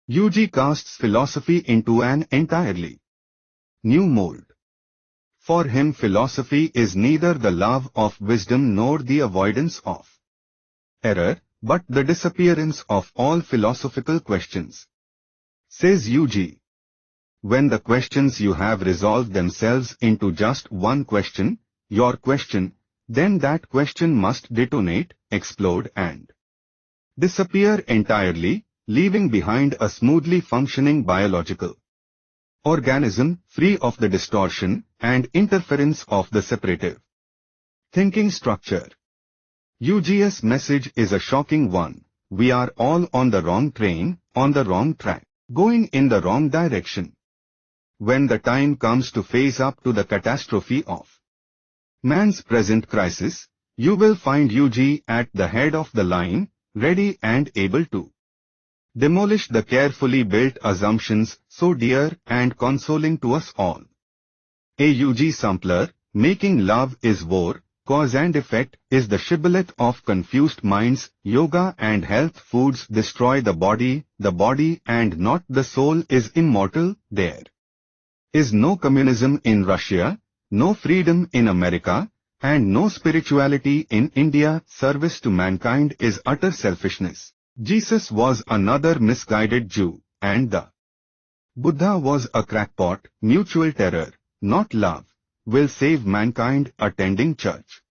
UG casts philosophy into an entirely new mold. For him philosophy is neither the love of wisdom nor the avoidance of error, but the disappearance of all philosophical questions. Says UG. When the questions you have resolved themselves into just one question, your question, then that question must detonate, explode and disappear entirely, leaving behind a smoothly functioning biological organism free of the distortion and interference of the separative thinking structure. UG's message is a shocking one. We are all on the wrong train, on the wrong track, going in the wrong direction. When the time comes to face up to the catastrophe of man's present crisis, you will find UG at the head of the line, ready and able to demolish the carefully built assumptions so dear and consoling to us all. A UG sampler, making love is war, cause and effect is the shibboleth of confused minds, yoga and health foods destroy the body and not the soul is immortal, there is no communism in Russia, no freedom in America, and no spirituality in India. Service to mankind is utter selfishness. Jesus was another misguided Jew, and the Buddha was a crackpot. Mutual terror, not love, will save mankind. Attending church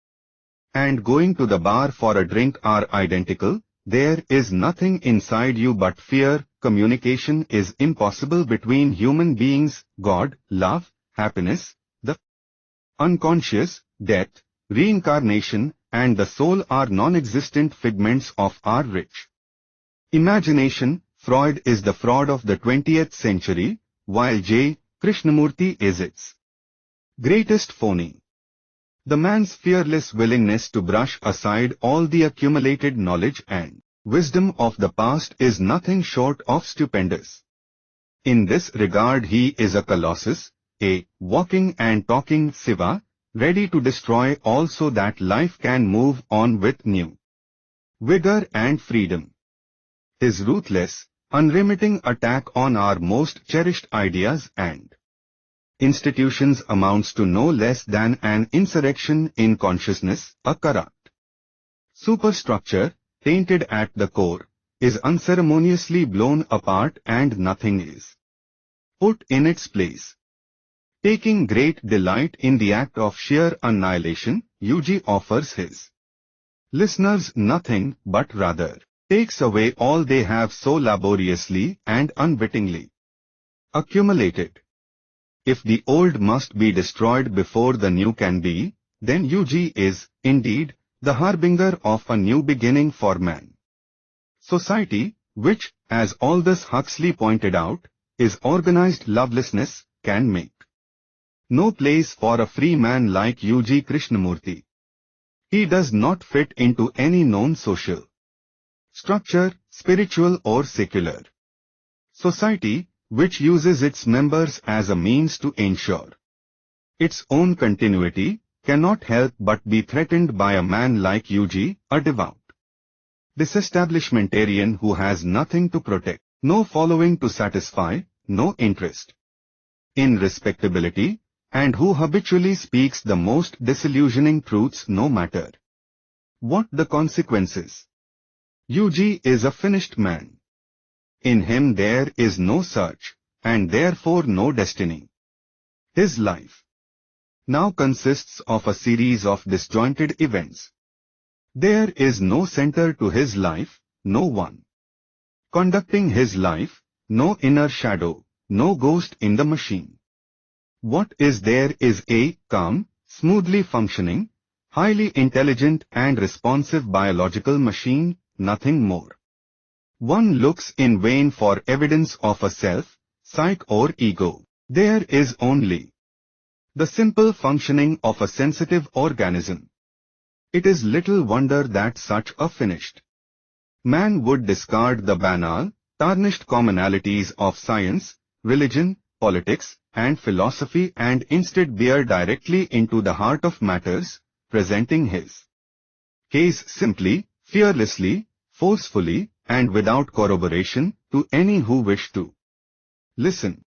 and going to the bar for a drink are identical. There is nothing inside you but fear. Communication is impossible between human beings. God, love, happiness, the unconscious, death, reincarnation, and the soul are non-existent figments of our rich imagination. Freud is the fraud of the 20th century, while J. Krishnamurti is its greatest phony. The man's fearless willingness to brush aside all the accumulated knowledge and wisdom of the past is nothing short of stupendous. In this regard he is a colossus, a walking and talking Shiva, ready to destroy all so that life can move on with new vigor and freedom. His ruthless, unremitting attack on our most cherished ideas and institutions amounts to no less than an insurrection in consciousness. A corrupt superstructure, tainted at the core, is unceremoniously blown apart and nothing is put in its place. Taking great delight in the act of sheer annihilation, UG offers his listeners nothing but rather takes away all they have so laboriously and unwittingly accumulated. If the old must be destroyed before the new can be, then UG is, indeed, the harbinger of a new beginning for man. Society, which, as Aldous Huxley pointed out, is organized lovelessness, can make no place for a free man like UG Krishnamurti. He does not fit into any known social structure, spiritual or secular. Society, which uses its members as a means to ensure its own continuity, cannot help but be threatened by a man like UG, a devout disestablishmentarian who has nothing to protect, no following to satisfy, no interest in respectability, and who habitually speaks the most disillusioning truths no matter what the consequences. UG is a finished man. In him there is no search, and therefore no destiny. His life now consists of a series of disjointed events. There is no center to his life, no one conducting his life, no inner shadow, no ghost in the machine. What is there is a calm, smoothly functioning, highly intelligent and responsive biological machine, nothing more. One looks in vain for evidence of a self, psyche or ego. There is only the simple functioning of a sensitive organism. It is little wonder that such a finished man would discard the banal, tarnished commonalities of science, religion, politics, and philosophy and instead bear directly into the heart of matters, presenting his case simply, fearlessly, forcefully, and without corroboration to any who wish to listen.